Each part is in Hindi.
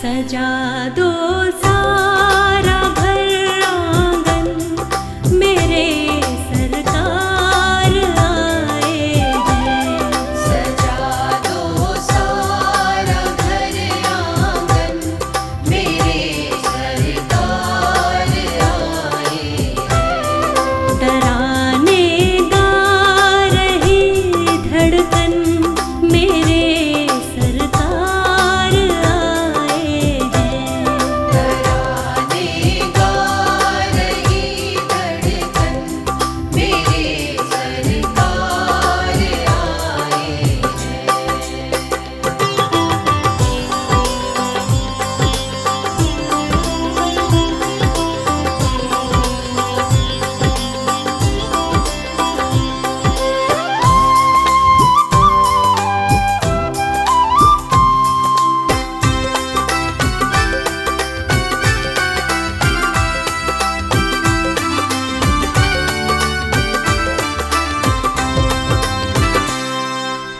सजा दो सारा घर आंगन, मेरे सरकार आए हैं। सजा दो सारा घर आंगन, मेरे सरकार आए हैं। तराने गा रही धड़कन, मेरे सरकार आए हैं। तराने गा रही धड़कन, मेरे सरकार आए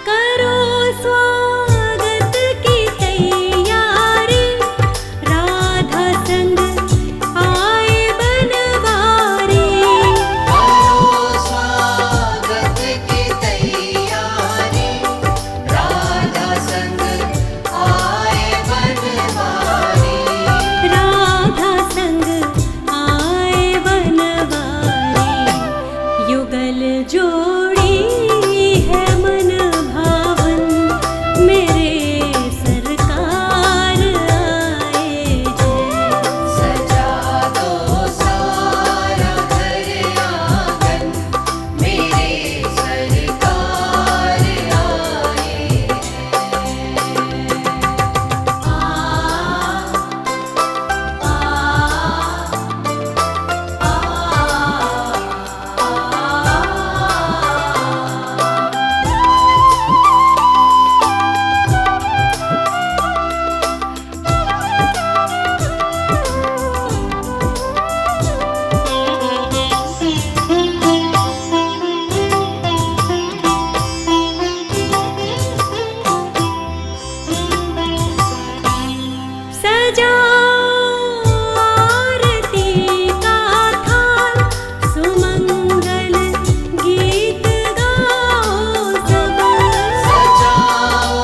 करो स्वागत की तैयारी, राधा संग आए बनवारी। करो स्वागत की तैयारी, राधा संग आए बनवारी। राधा संग आए बनवारी, युगल जोड़ी है मन भावन, मेरे सरकार आए हैं। सजा दो सारा घर आंगन, मेरे सरकार आए सजा आरती का थाल, सुमंगल गीत गाओ सब। सजाओ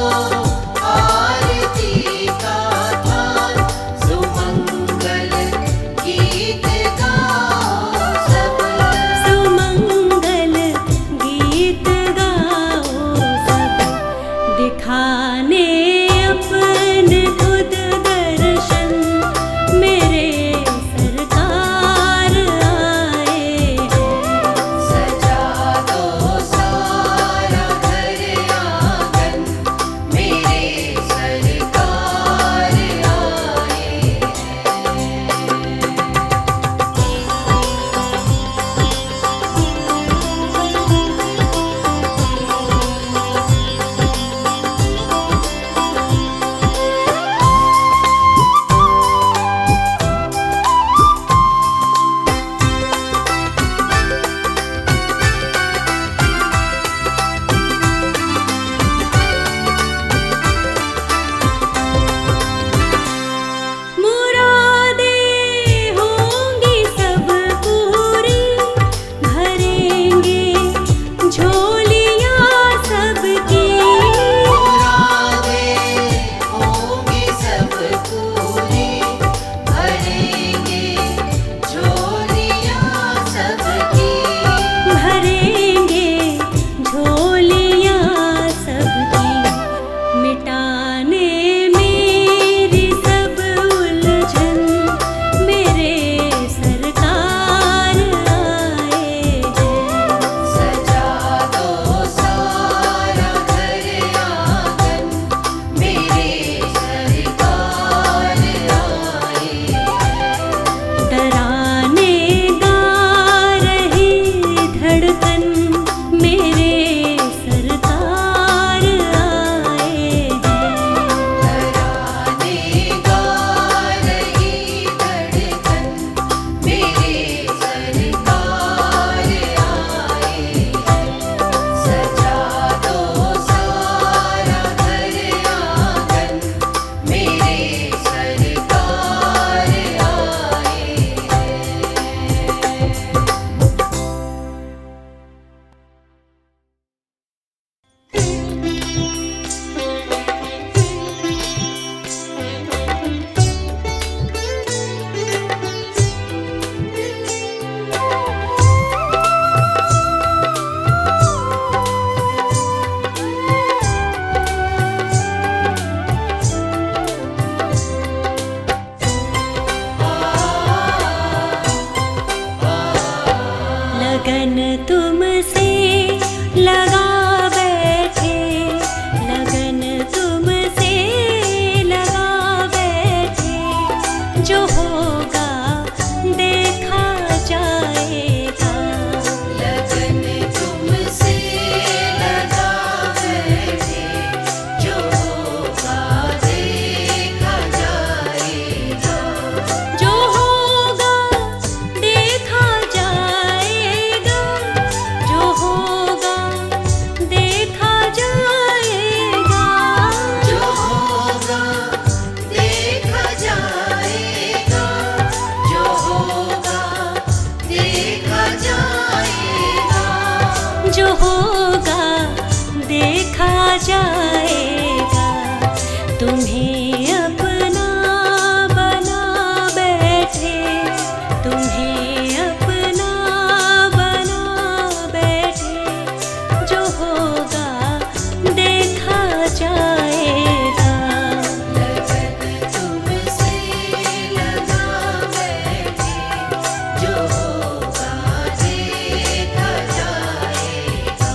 आरती का थाल, सुमंगल गीत गाओ सब। सुमंगल गीत गाओ सब, दिखाने अपने खुद दर्शन, लगन तुमसे लगा बैठे, लगन तुमसे लगा बैठे, जो होगा देखा जाएगा। लगन तुमसे लगा बैठे, जो होगा देखा जाएगा। जो होगा देखा जाएगा, जो होगा देखा जाएगा। जो होगा देखा जाएगा, जो होगा देखा जाएगा। जो होगा देखा जाएगा। तुम्हें अपना बना बैठे, तुम्हें अपना बना बैठे, जो होगा देखा जाएगा। लगन तुमसे लगा बैठे, जो होगा देखा जाएगा।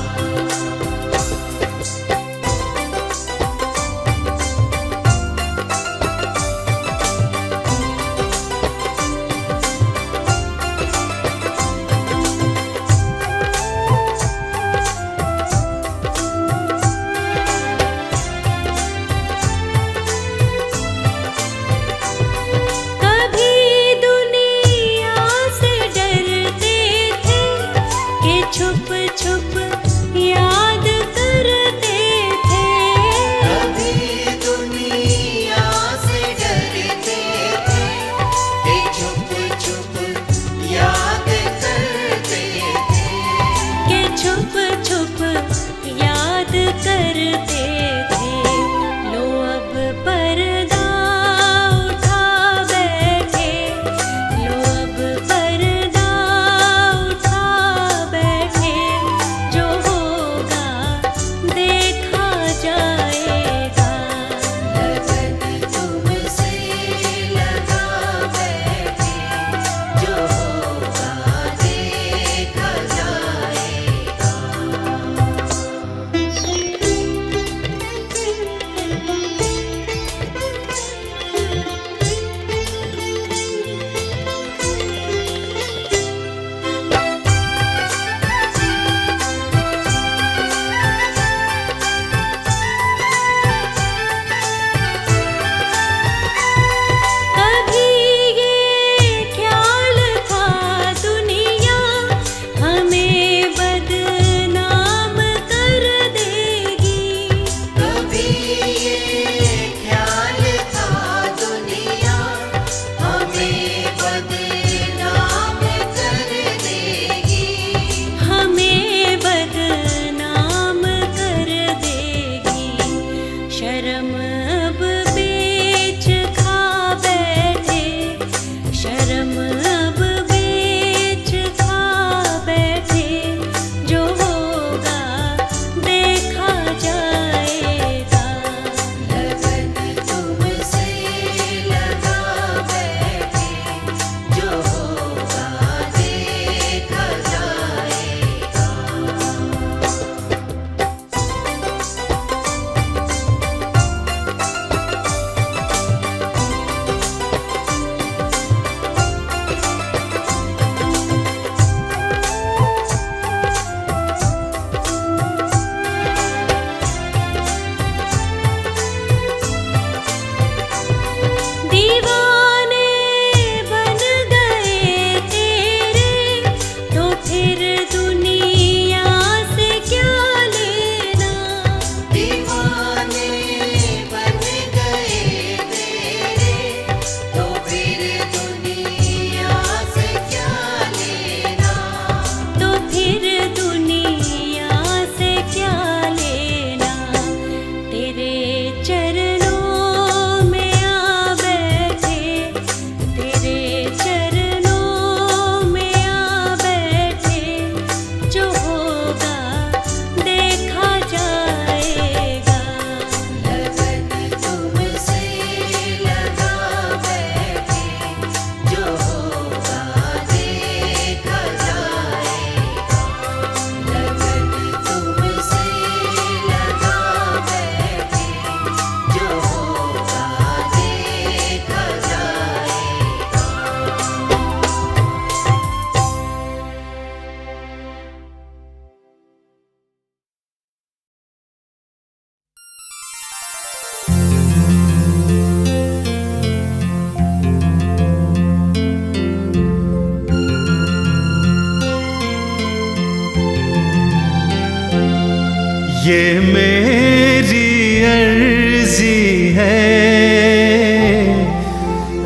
ये मेरी अर्जी है,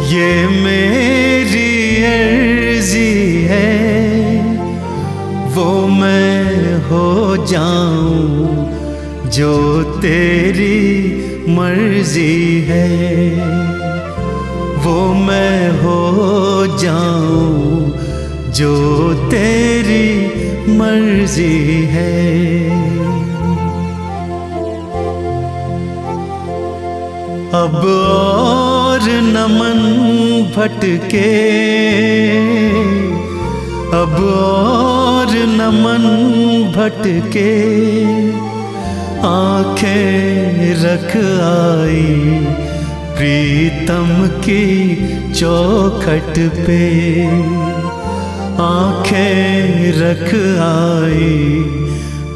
ये मेरी अर्जी है, वो मैं हो जाऊं जो तेरी मर्जी है, वो मैं हो जाऊं जो तेरी मर्जी है। अब और न मन भटके, अब और न मन भटके, आंखें रख आई प्रीतम की चौखट पे, आंखें रख आई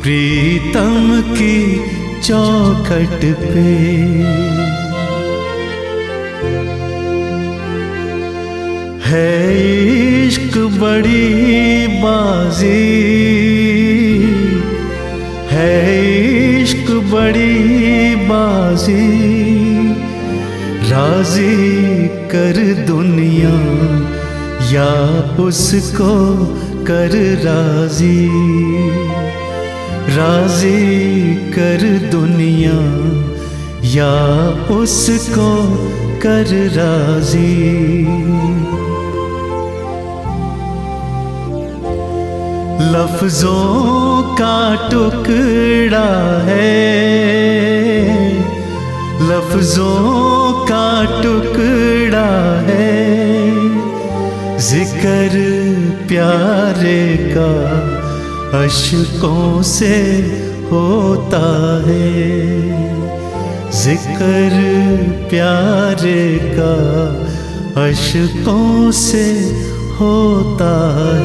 प्रीतम की चौखट पे। है इश्क बड़ी बाजी, है इश्क बड़ी बाजी, राजी कर दुनिया या उसको कर राजी, राजी कर दुनिया या उसको कर राजी। लफ्जों का टुकड़ा है, लफ्जों का टुकड़ा है, जिक्र प्यारे का अश्कों से होता है, जिक्र प्यारे का अश्कों से होता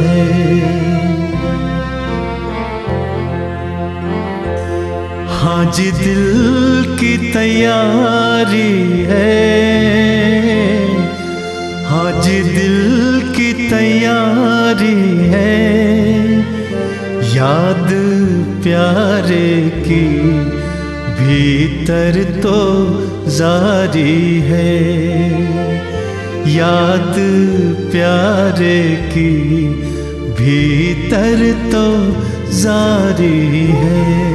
है। हाँ जी दिल की तैयारी है, हाँ जी दिल की तैयारी है, याद प्यारे की भीतर तो जारी है, याद प्यारे की भीतर तो जारी है।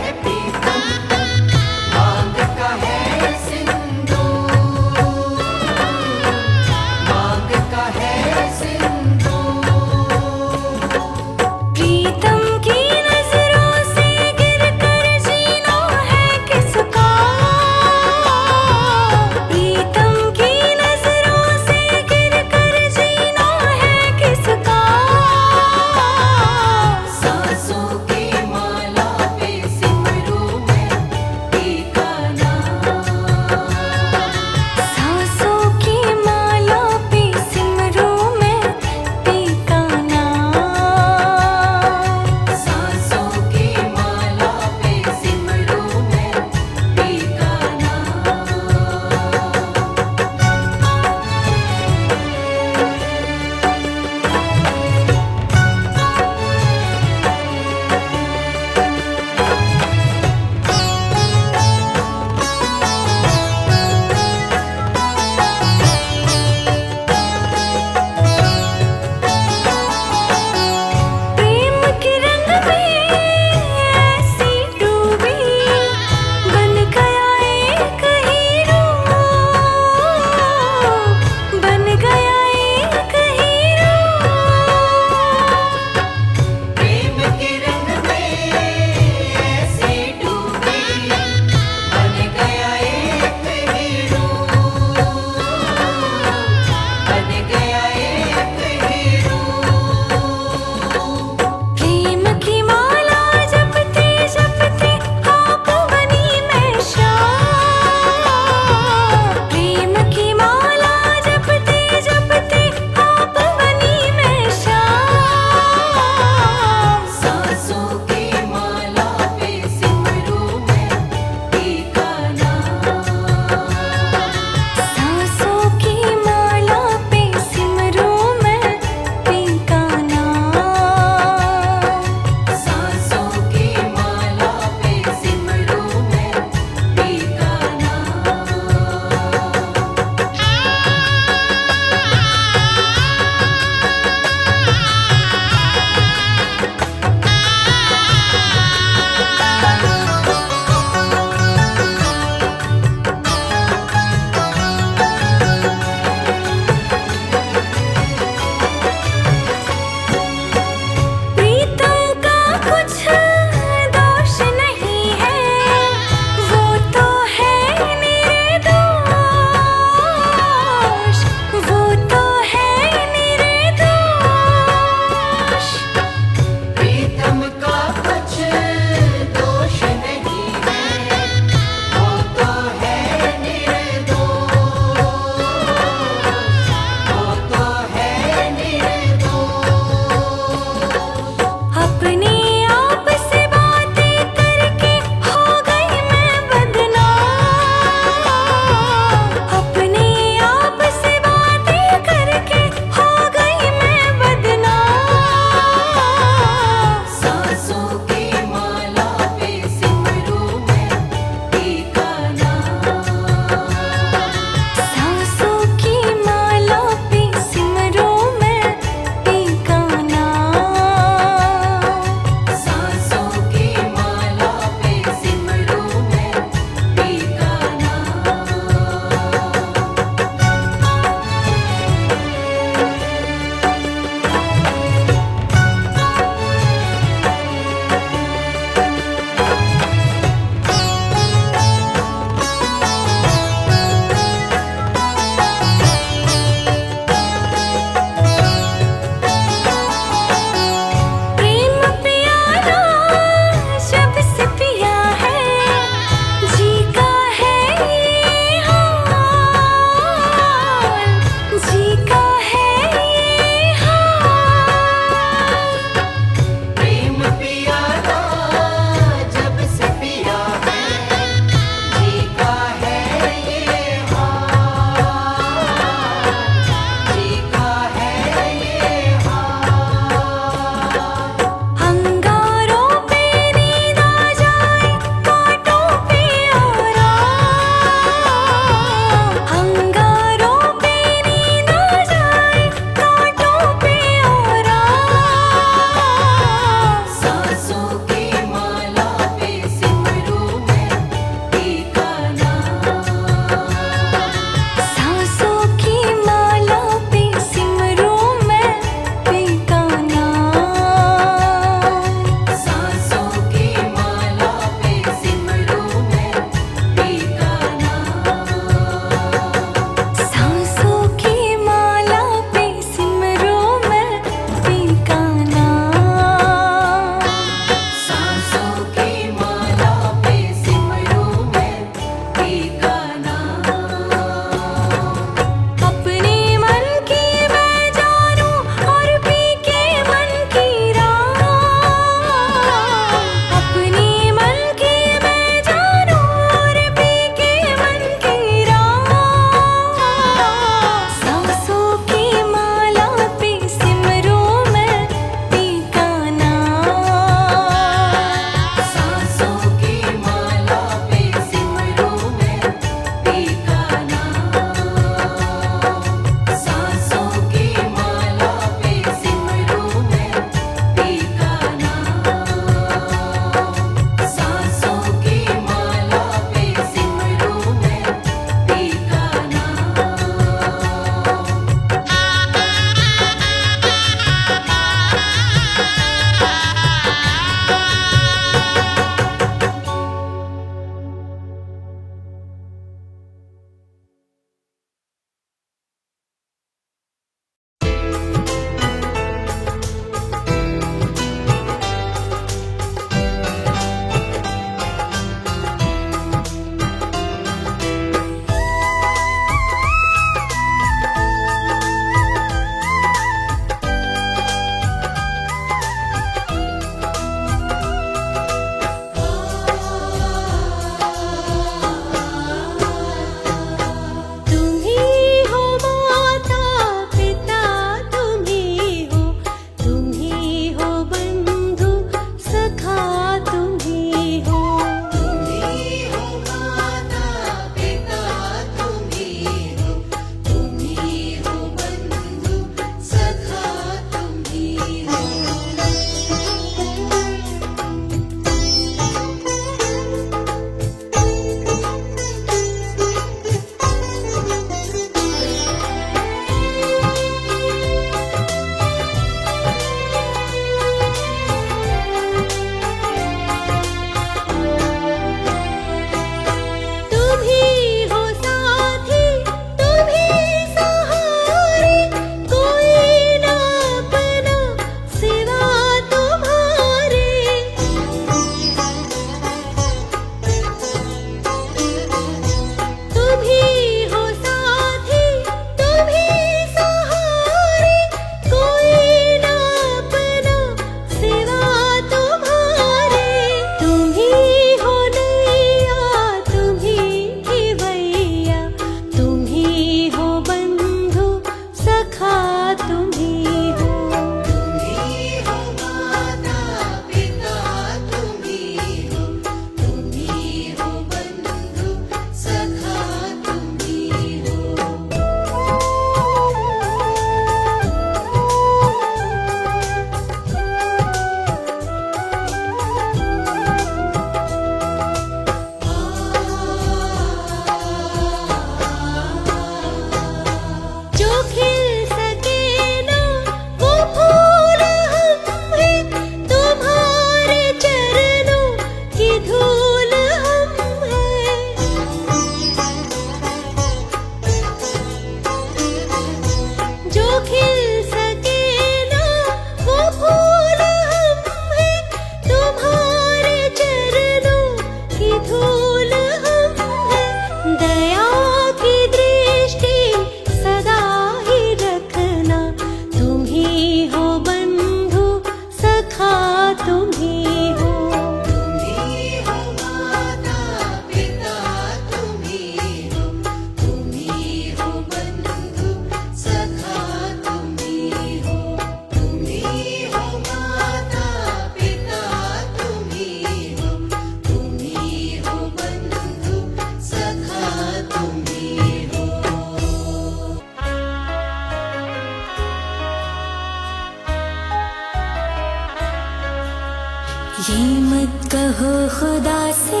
ये मत कहो खुदा से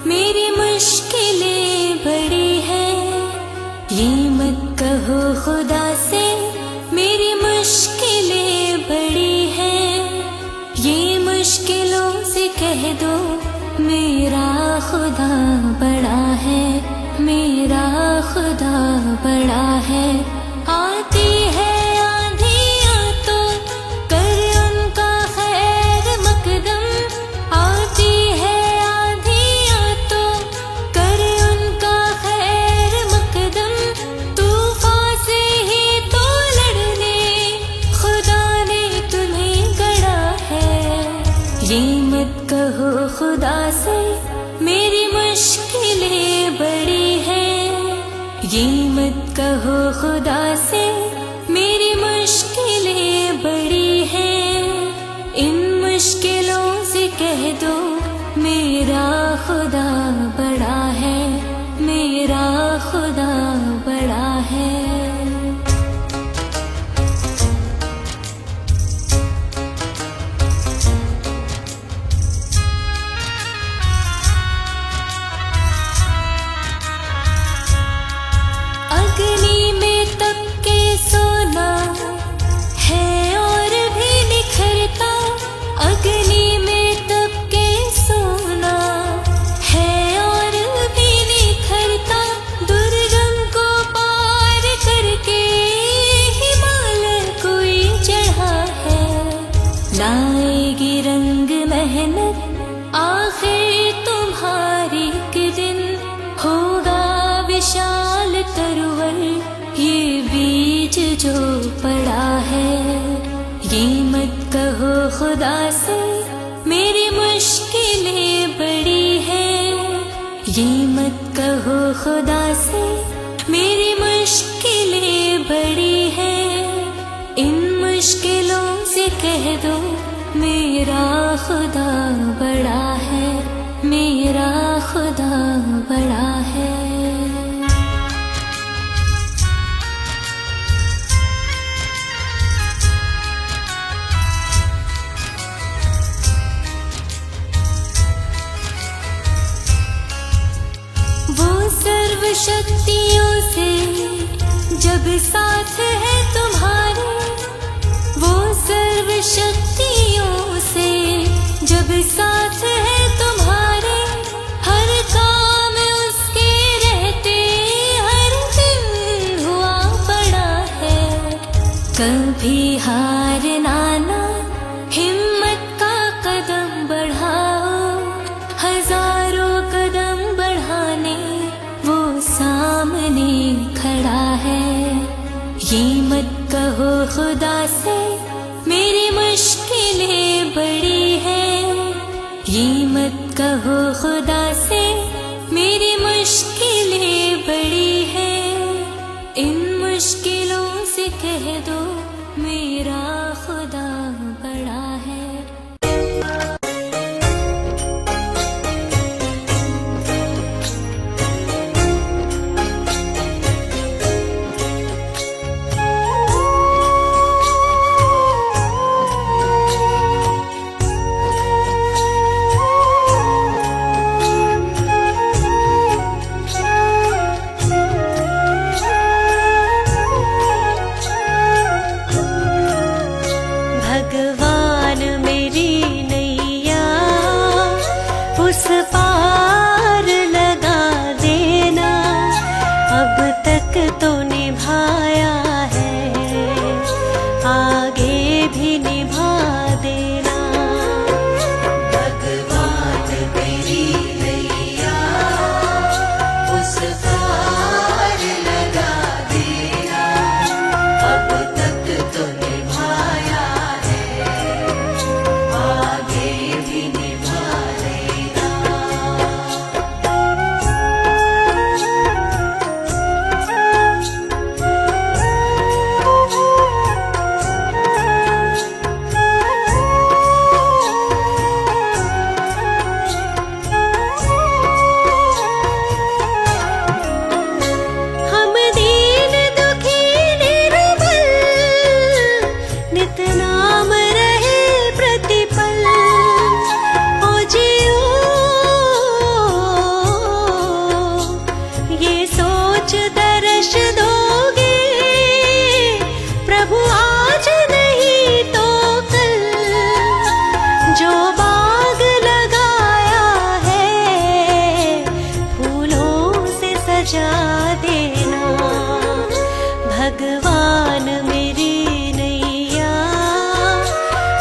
मेरी मुश्किलें बड़ी है, ये मत कहो खुदा से मेरी मुश्किलें बड़ी है। ये मुश्किलों से कह दो मेरा खुदा बड़ा है, मेरा खुदा बड़ा है। आती है आंधियां तो कर उनका खैर मकदम, आती है आंधियां तो कर उनका खैर मकदम। तूफान से ही तो लड़ने खुदा ने तुम्हें गढ़ा है। ये मत कहो खुदा से मेरी मुश्किलें बड़ी है, ये मत कहो खुदा से मेरी मुश्किलें बड़ी है। इन मुश्किलों से कह दो मेरा खुदा बड़ा है, मेरा खुदा बड़ा है। अग्नि में तप के सोना है और भी निखरता, अग्नि में तप के सोना है और भी निखरता। दुर्गम को पार करके हिमालय कोई चढ़ा है। लाएगी रंग मेहनत आखिर तुम्हारी एक दिन, होगा विशाल तरुवर ये बीज जो पड़ा है। ये मत कहो खुदा से मेरी मुश्किलें बड़ी है, ये मत कहो खुदा से मेरी मुश्किलें बड़ी है। इन मुश्किलों से कह दो मेरा खुदा बड़ा है, मेरा खुदा बड़ा है। वो सर्व शक्तियों से जब साथ है तुम्हारे, वो सर्व शक्तियों से जब साथ है तुम्हारे। हर काम उसके रहते हर दिन हुआ पड़ा है। कभी हार ना हिम्मत का कदम बढ़ाओ, हजारों कदम बढ़ाने वो सामने खड़ा है। ये मत कहो खुदा से मेरी मुश्किलें बड़ी है, ये मत कहो खुदा से मेरी मुश्किलें बड़ी है। इन मुश्किलों से कह दो मेरा खुदा बड़ा है।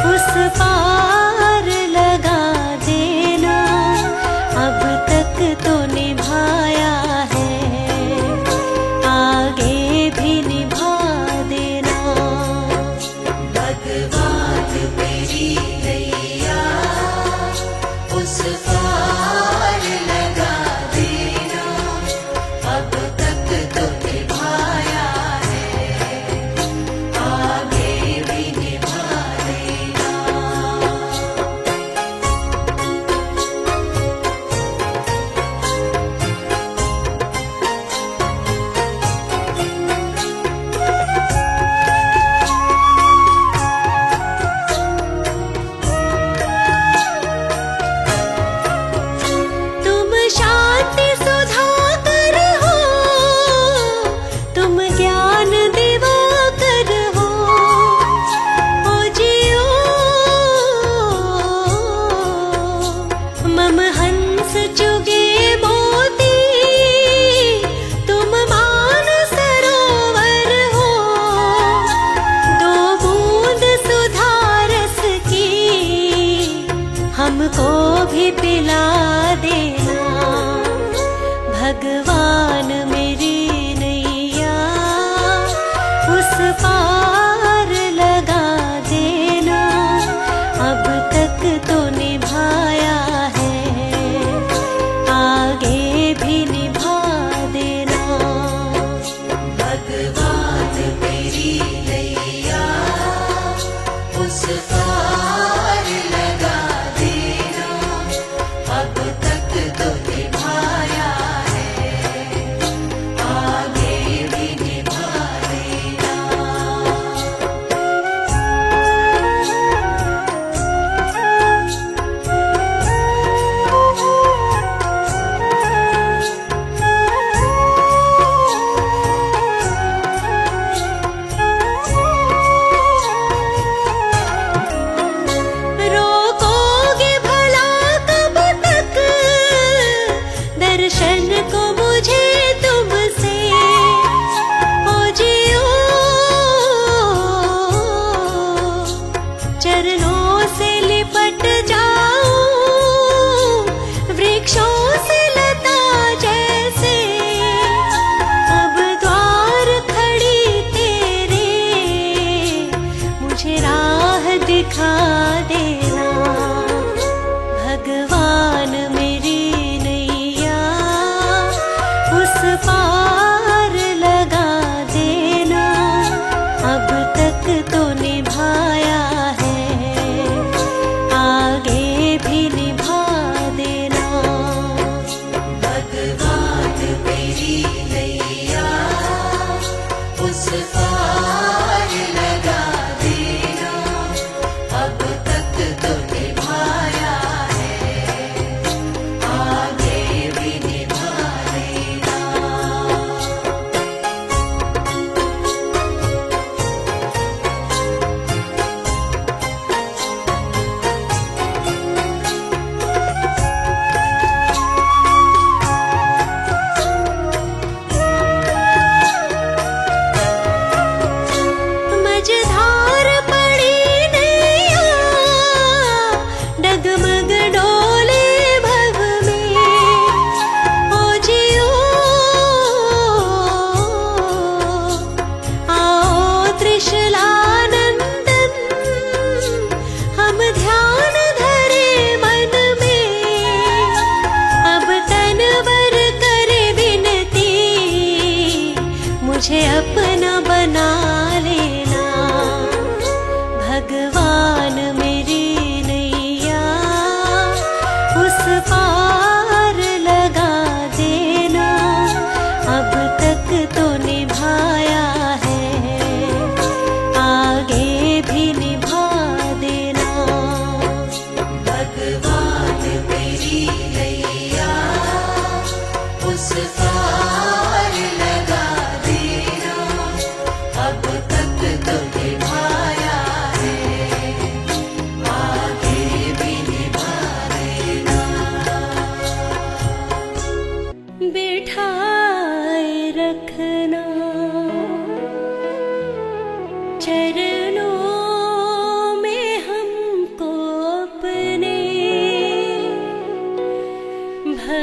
उस पार लगा देना, अब तक तो निभाया है, आगे भी निभा देना। भगवान मेरी नैया उस पार लगा देना, अब तक तो निभाया है, आगे भी निभा देना। तुम शांति सुधाकर हो, तुम ज्ञान दिवाकर हो, ओ जियो मम हंस चुगे मोती, तुम मान सरोवर हो, दो बूंद सुधा रस की हमको भी पिला देना। भगवान मेरी नैया उस पार लगा देना, अब तक तो निभाया है, आगे भी निभा देना। भगवान मेरी नैया उस पार लगा देना, अब तक तो निभाया है,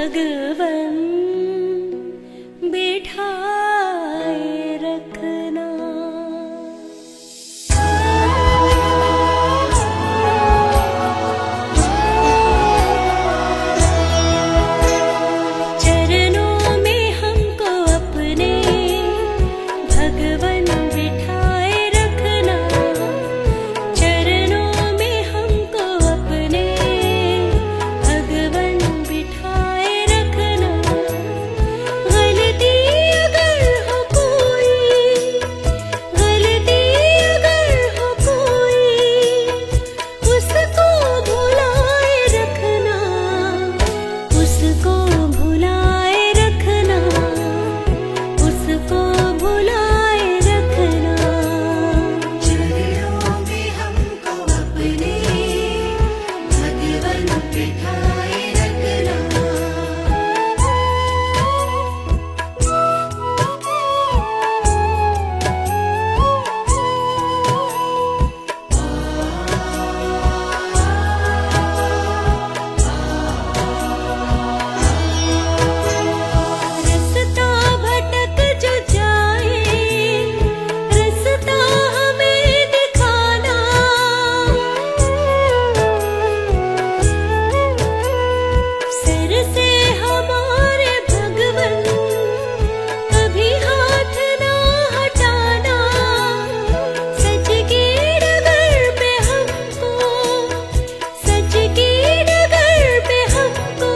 भगवन बिठाए रखना। चरणों में हमको अपने भगवन बिठाए रखना। चरणों में हमको अपने भगवन बिठाए रखना। गलती अगर हो कोई, गलती अगर हो कोई, उसको भुलाए रखना, उसको भुलाए रखना, उसको भुलाए रखना। चरणों में हमको अपने भगवन बिठाए रखना। रास्ता भटक जो जाए, रास्ता हमें दिखाना। सिर से हमारे भगवन कभी हाथ ना हटाना। सच की डगर पे हमको, सच की डगर पे हमको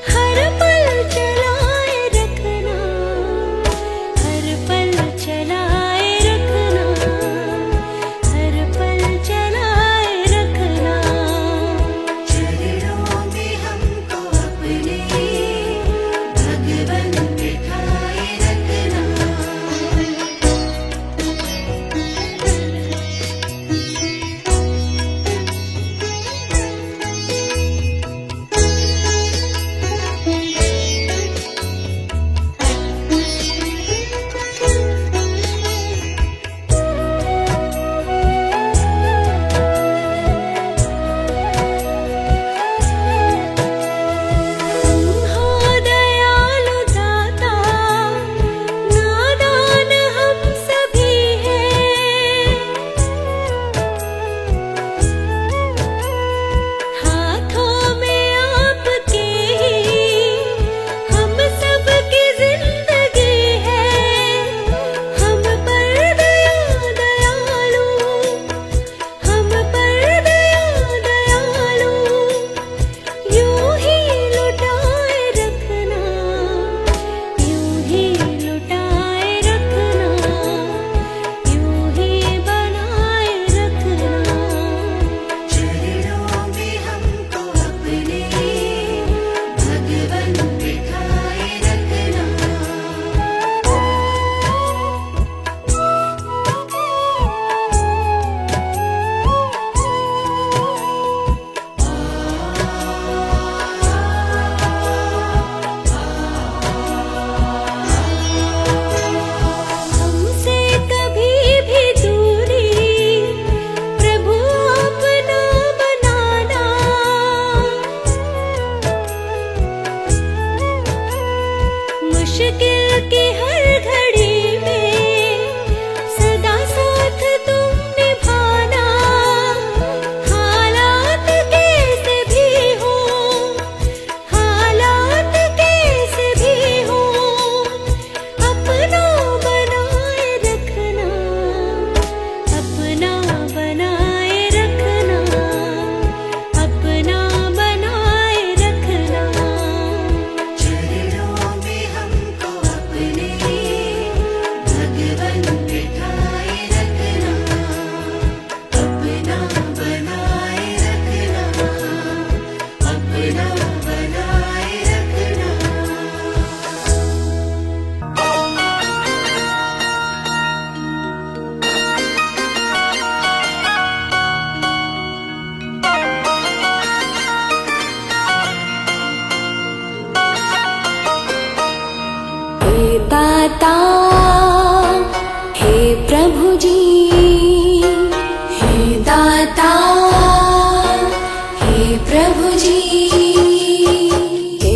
हर पल चलाए रखना, हर पल चलाए रखना, हर पल चलाए रखना। चरणों में हमको अपने भगवन बिठाए रखना। तुम हो दयालु दाता, नादान हम सभी हैं। हाथों में आपके ही हम सबकी जिंदगी है। हम पर दया दयालु, हम पर दया दयालु, यूं ही लुटाए रखना, यूं ही लुटाए रखना, यूं ही बनाए रखना। चरणों में हमको अपने भगवन बिठाए रखना। हमसे कभी भी दूरी प्रभु अपना बनाना। मुश्किल की हर घड़ी में सदा साथ तुम निभाना। हालात कैसे भी हो, हालात कैसे भी हो, अपना बनाए रखना, अपना बनाए रखना, अपना बनाए रखना। चरणों में हमको अपने भगवन बिठाए रखना। अपना बनाए रखना, अपना बनाए रखना। हे दाता, हे प्रभु जी, हे दाता, हे प्रभु जी, हे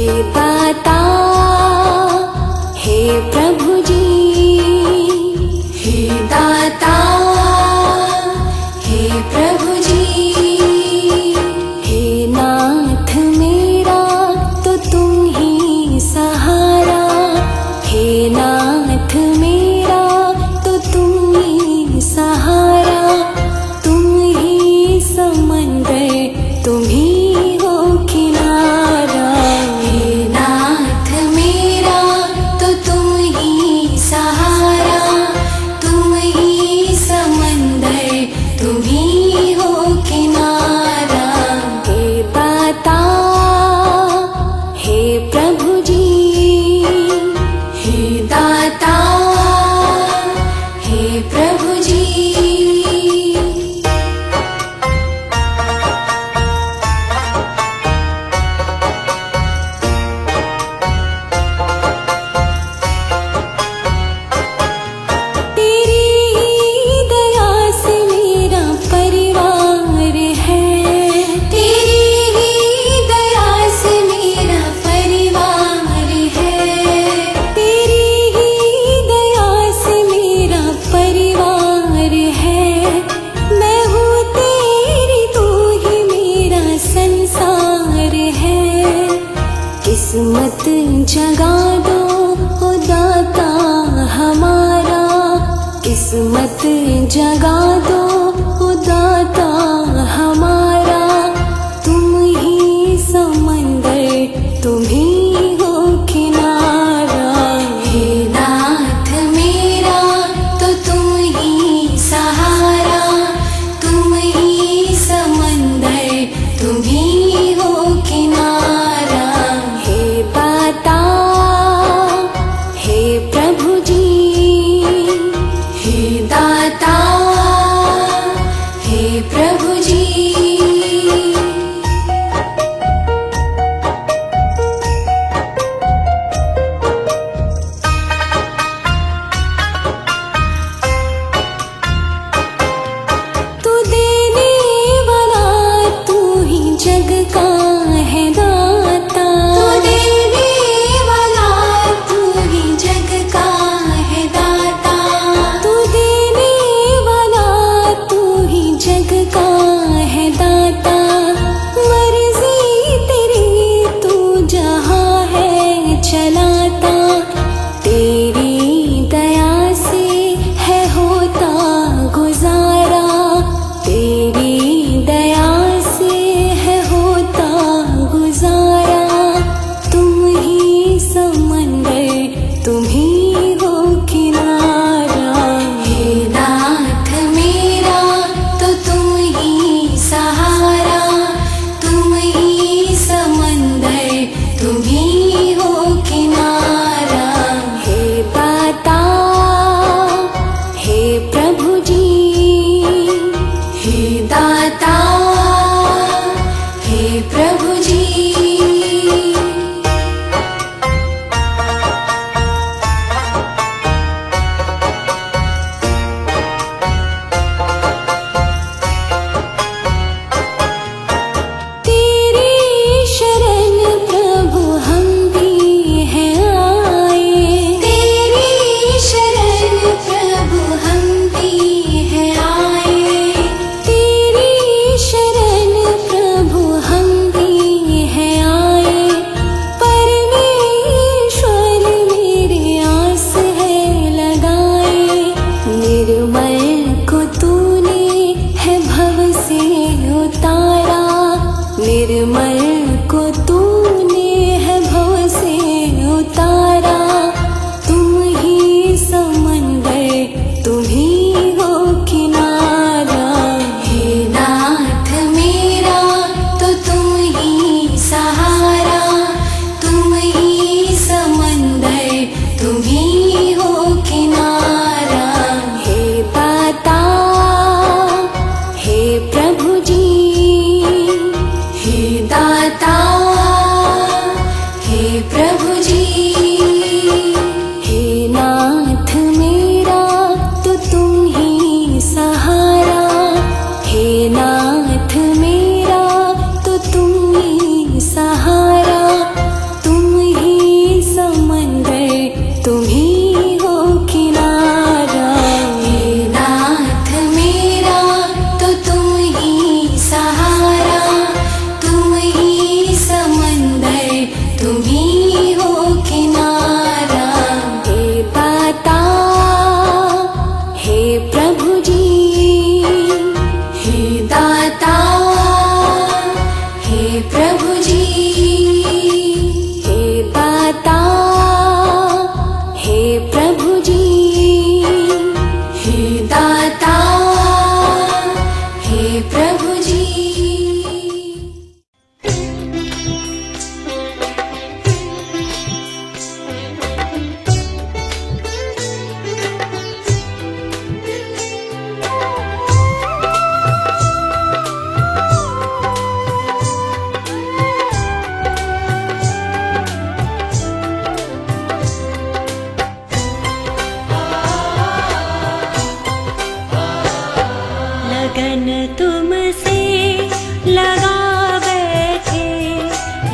लगा बैठे,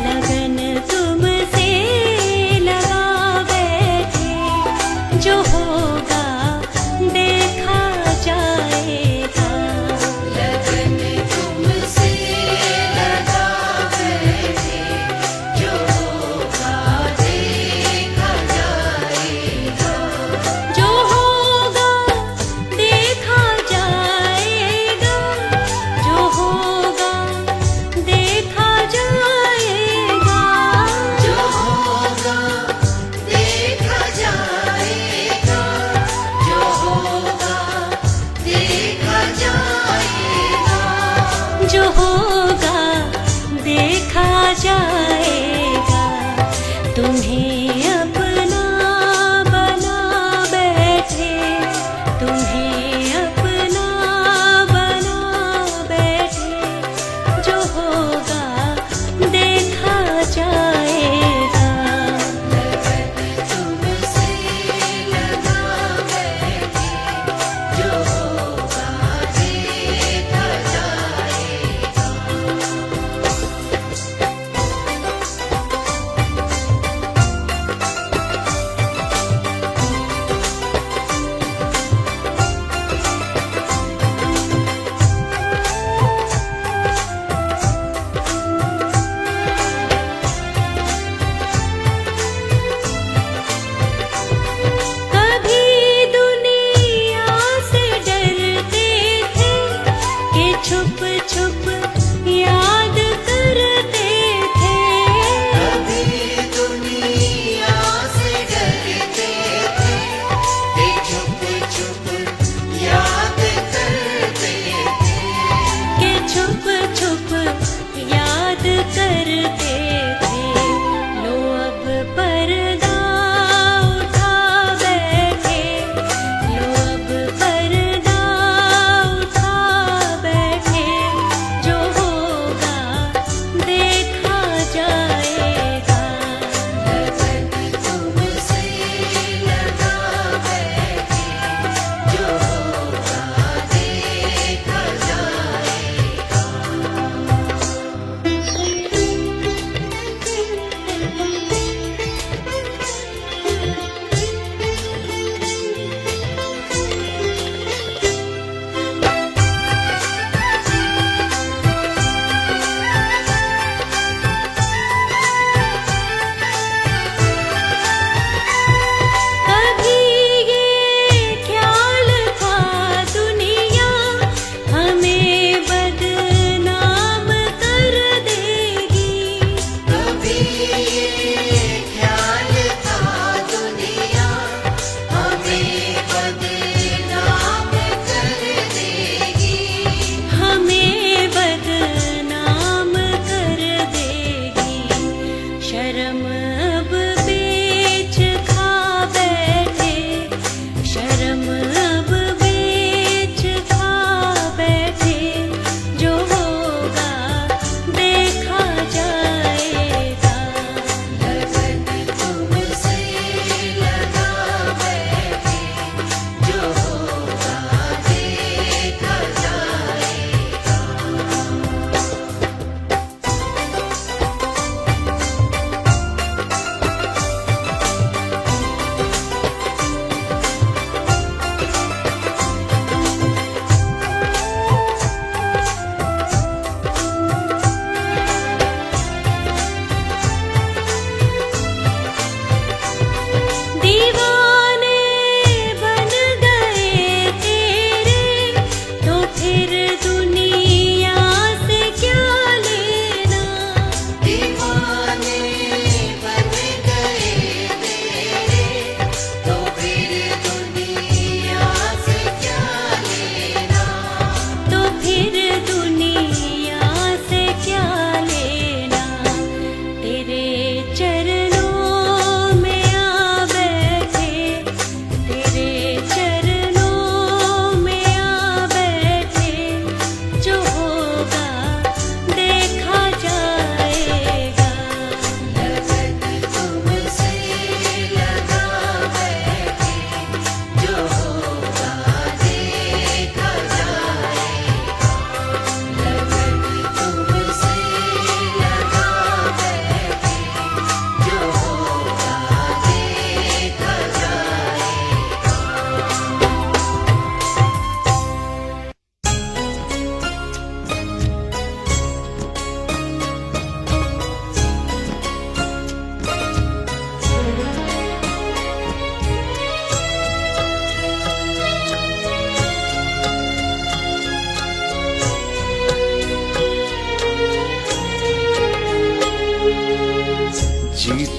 लगन तुमसे लगा बैठे। जो होगा देखा जाएगा, लगन तुमसे लगा बैठे, जो होगा देखा जाएगा। जो होगा देखा जाएगा, जो होगा देखा जाएगा। जो होगा देखा जाएगा, जो होगा देखा जाएगा। जो होगा देखा जाएगा। तुम्हें अपना बना बैठे, तुम्हें अपना बना बैठे। जो होगा देखा जाएगा। लगन तुमसे लगा बैठे, जो होगा देखा जाएगा। कभी दुनिया से डरते थे कि छुप छुप याद करते थे। कभी दुनिया से डरते थे, कि छुप छुप याद करते थे। कि छुप छुप याद करते थे। लो अब पर्दा उठा बैठे, लो अब पर्दा उठा बैठे। जो होगा देखा जाएगा। लगन तुमसे लगा बैठे, जो होगा देखा जाएगा।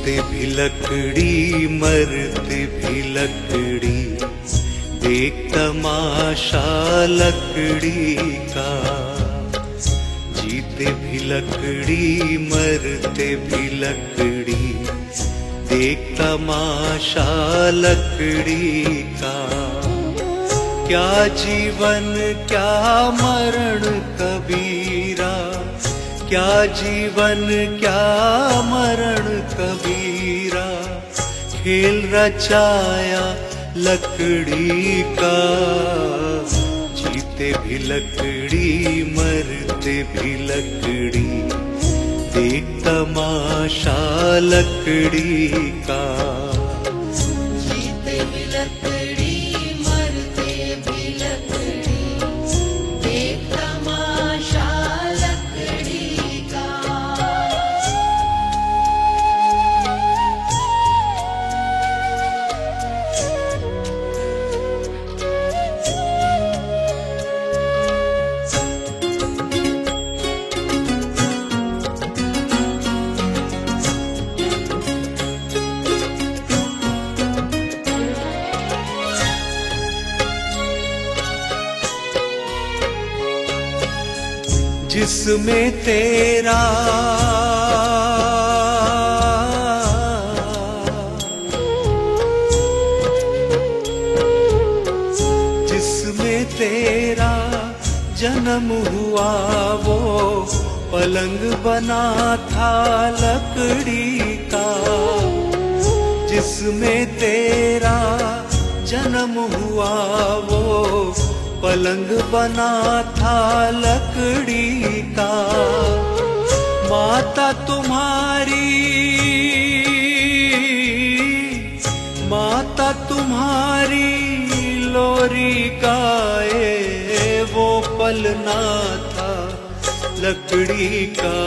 भी लकड़ी मरते भी लकड़ी, देख तमाशा लकड़ी का। जीते भी लकड़ी मरते भी लकड़ी, देख तमाशा लकड़ी का। क्या जीवन क्या मरण कबीरा, क्या जीवन क्या मरण कबीरा, खेल रचाया लकड़ी का। जीते भी लकड़ी मरते भी लकड़ी, देख तमाशा लकड़ी का। जीते भी लकड़ी मरते भी लकड़ी, देख तमाशा लकड़ी का। जिसमें तेरा जिसमें तेरा जन्म हुआ, वो पलंग बना था लकड़ी का। जिसमें तेरा जन्म हुआ, वो पलंग बना था लकड़ी का। माता तुम्हारी लोरी गाए, वो पलना था लकड़ी का।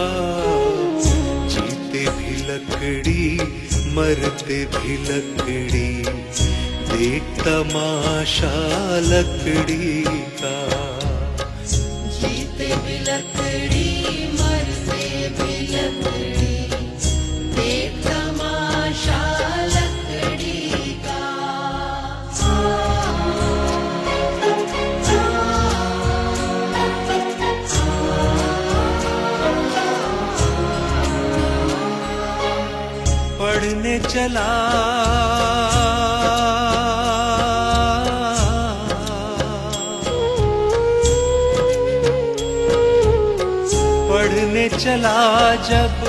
जीते भी लकड़ी मरते भी लकड़ी, देख तमाशा लकड़ी का। जीते भी लकड़ी मरते भी लकड़ी, देख तमाशा लकड़ी का। पढ़ने चला पढ़ने चला जब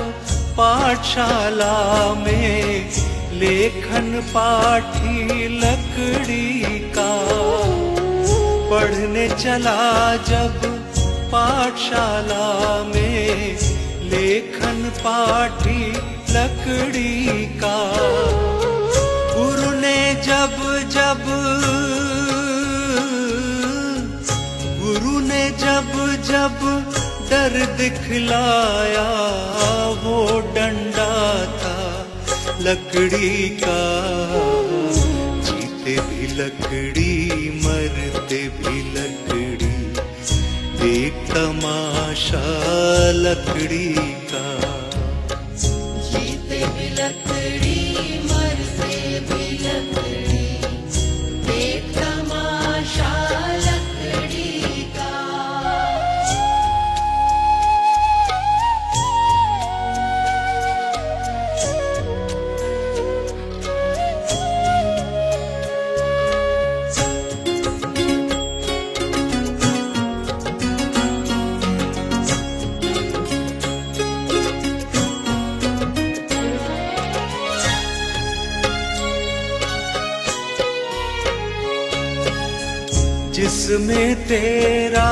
पाठशाला में, लेखन पाठी लकड़ी का। पढ़ने चला जब पाठशाला में, लेखन पाठी लकड़ी का। गुरु ने जब डर दिखलाया, वो डंडा था लकड़ी का। जीते भी लकड़ी मरते भी लकड़ी, देख तमाशा लकड़ी का। जीते भी लकड़ी मरते भी लकड़ी, देख तमाशा लकड़ी का। जिसमें तेरा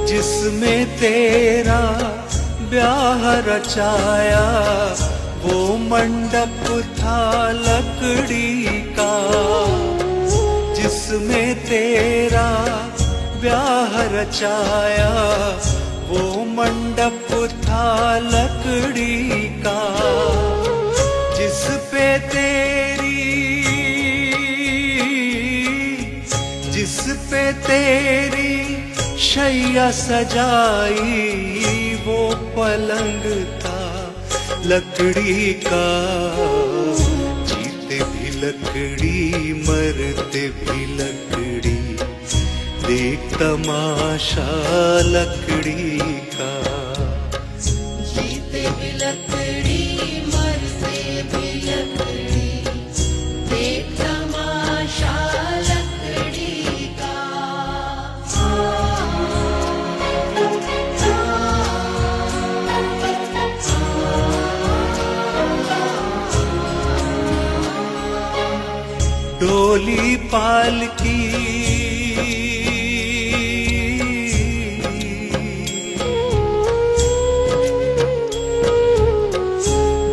जिसमें तेरा ब्याह रचाया, वो मंडप था लकड़ी का। जिसमें तेरा ब्याह रचाया, वो मंडप था लकड़ी का। जिस पे तेरी शैया सजाई वो पलंग था लकड़ी का। जीते भी लकड़ी मरते भी लकड़ी, देख तमाशा लकड़ी का। जीते भी लकड़ी मरते भी लकड़ी, देख तमाशा लकड़ी का। डोली पालकी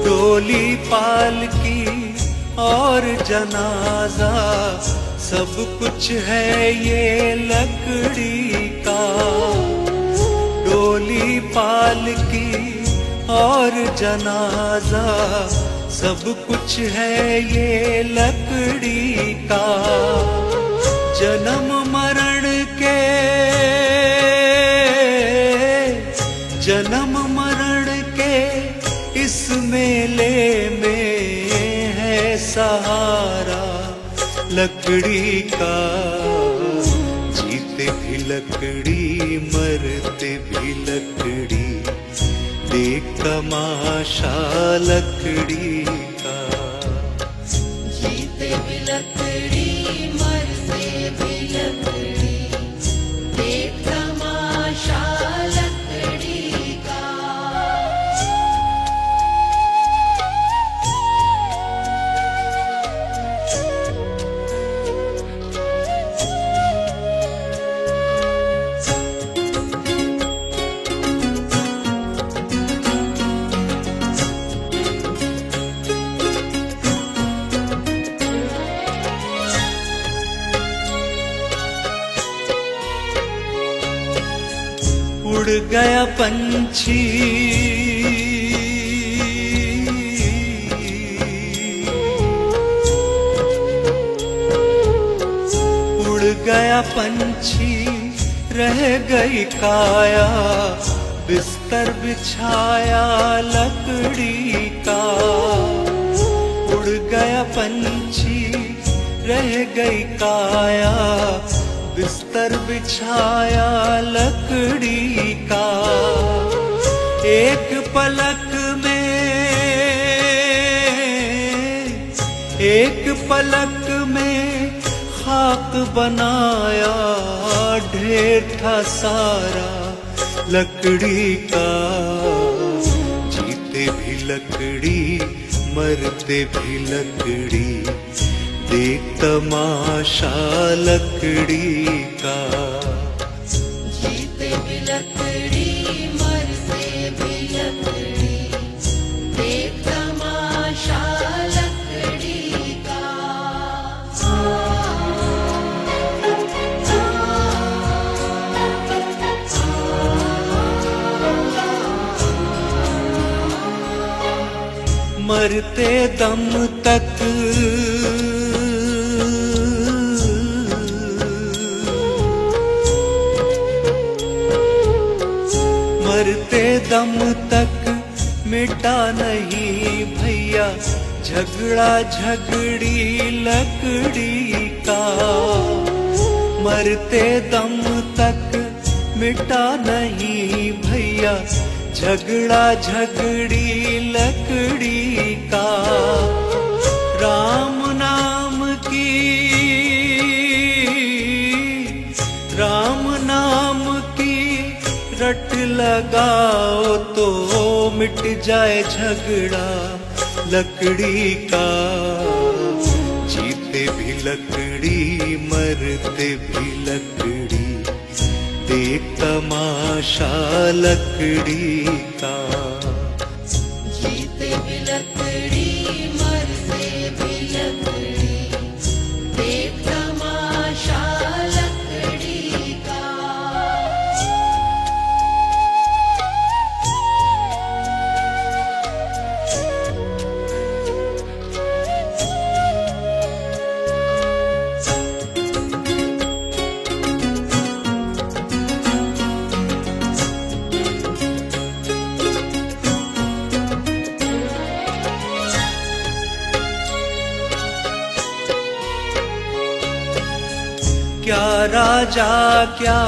डोली पालकी और जनाजा, सब कुछ है ये लकड़ी का। डोली पालकी और जनाजा, सब कुछ है ये लकड़ी का। जन्म मरण के जन्म मरण के इस मेले में है सहारा लकड़ी का। जीते भी लकड़ी मरते भी लकड़ी, देख तमाशा लकड़ी का। जीते भी लकड़ी मरते भी लकड़ी, देख तमाशा लकड़ी का। उड़ गया पंछी उड़ गया पंछी, रह गई काया बिस्तर बिछाया लकड़ी का। उड़ गया पंछी, रह गई काया बिस्तर बिछाया लकड़ी का। एक पलक में खाक बनाया ढेर था सारा लकड़ी का। जीते भी लकड़ी मरते भी लकड़ी, देख तमाशा लकड़ी का। जीते भी लकड़ी मरते भी लकड़ी, देख तमाशा लकड़ी का। मरते दम तक मरते दम तक मिटा नहीं भैया झगड़ा झगड़ी लकड़ी का। मरते दम तक मिटा नहीं भैया झगड़ा झगड़ी लकड़ी का। राम नाम की रट लगाओ तो मिट जाए झगड़ा लकड़ी का। जीते भी लकड़ी मरते भी लकड़ी, देख तमाशा लकड़ी का। जीते भी लकड़ी मरते भी लकड़ी, देख तमाशा लकड़ी का। क्या राजा क्या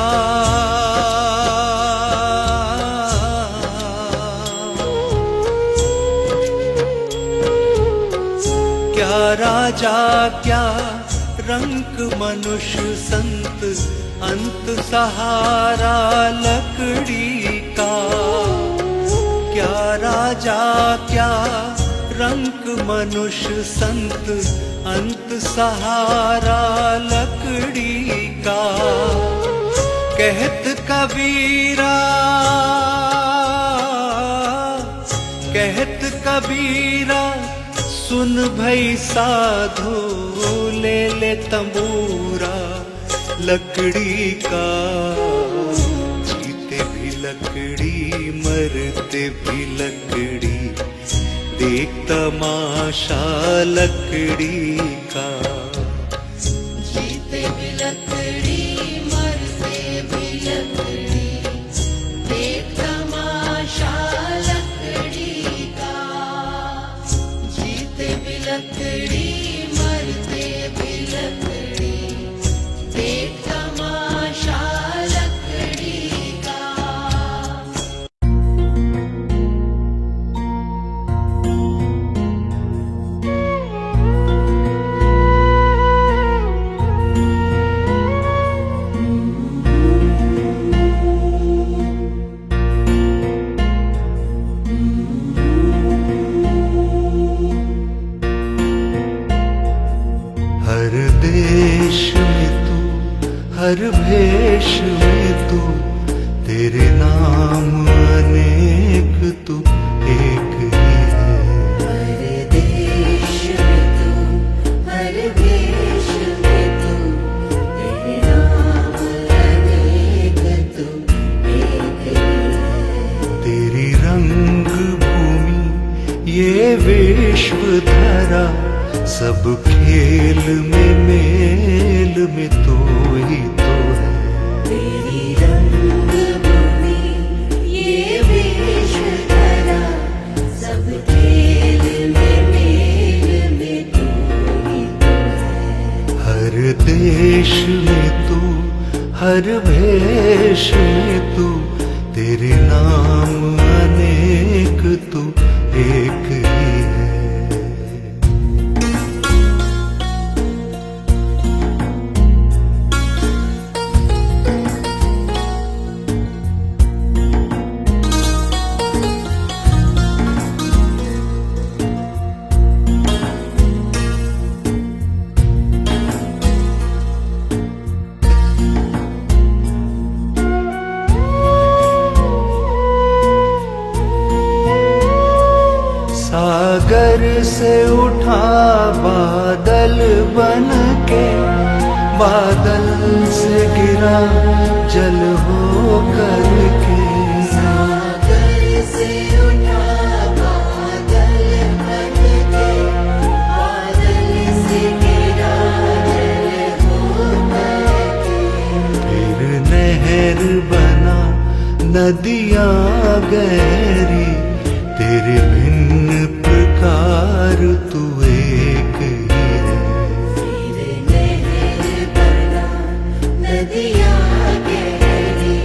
राजा क्या रंक मनुष्य संत अंत सहारा लकड़ी का। क्या राजा क्या रंक मनुष्य संत अंत सहारा लकड़ी का। कहत कबीरा कहत कबीरा सुन भई साधो ले ले तंबूरा लकड़ी का। जीते भी लकड़ी मरते भी लकड़ी देख तमाशा लकड़ी का। जीते भी लकड़ी मरते भी लकड़ी देख तमाशा लकड़ी का। जीते भी लकड़ी मरते भी लकड़ी देख तमाशा लकड़ी का। हर देश में तू हर भेष में तू तेरे नाम अनेक तू एक ही है। हर देश में तू हर भेष में तू तेरे नाम अनेक तू एक ही है। तेरी रंग भूमि ये विश्व धरा सब खेल में मेल में तो ही तो है। तेरी रंग भूमि ये विश्व धरा सब खेल में मेल में तू ही तो है। हर देश में तू हर भेष में तू तेरे नाम अनेक तू एक ही है। सागर से उठा बादल बन के बादल से गिरा जल हो करके। सागर से उठा बादल बन के बादल से गिरा जल हो करके। फिर नहर बना नदियाँ गहरी तेरे भिन्न प्रकार तू एक ही है। फिर नहर बना नदियाँ गहरी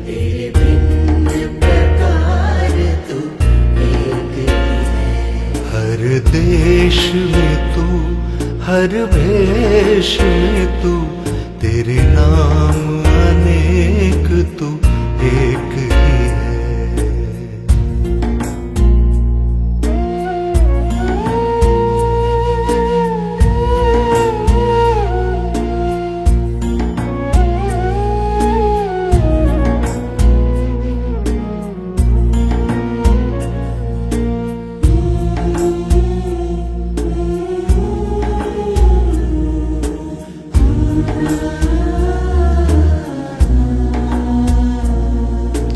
तेरे भिन्न प्रकार तू एक ही है। हर देश में तू हर भेष में तू तेरे नाम अनेक तू एक ही है।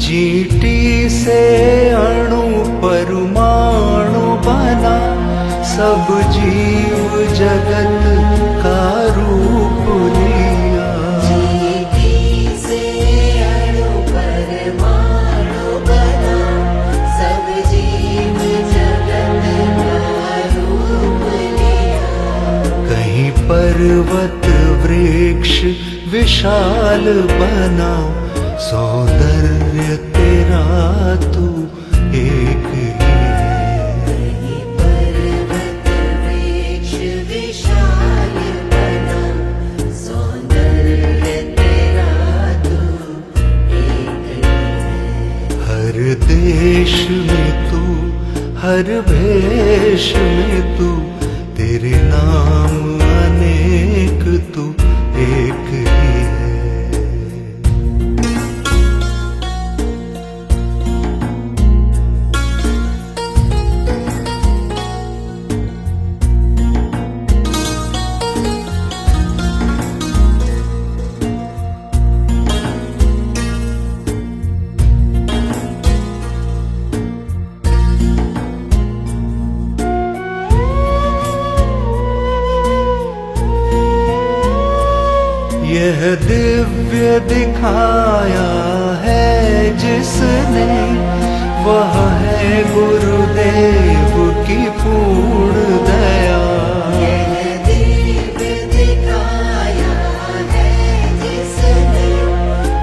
चींटी से अणु परमाणु बना सब जीव जगत का रूप लिया। चींटी से अणु परमाणु बना सब जीव जगत का रूप लिया। कहीं पर पर्वत वृक्ष विशाल बना, सौंदर्य तेरा तू एक ही है। पर्वत वृक्ष विशाल बना, सौंदर्य तेरा तू एक ही है। हर देश में तू, हर भेष में तू, तेरे नाम अनेक तू एक ही है। यह दिव्य दिखाया है जिसने, वह है गुरुदेव की पूर्ण दया। यह दिव्य दिखाया है जिसने,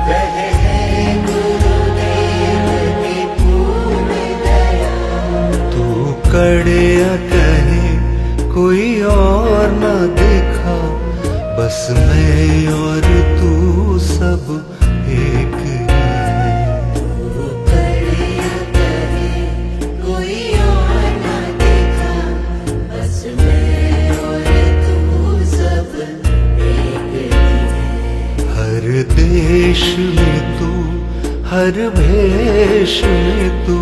वह है गुरुदेव की पूर्ण दया। तू कड़े कहे कोई और न दिखा, बस मैं और तू सब एक ही है। तू कड़िया कहे कोई और न देखा, बस मैं और तू सब एक ही है। हर देश में तू, हर भेष में तू,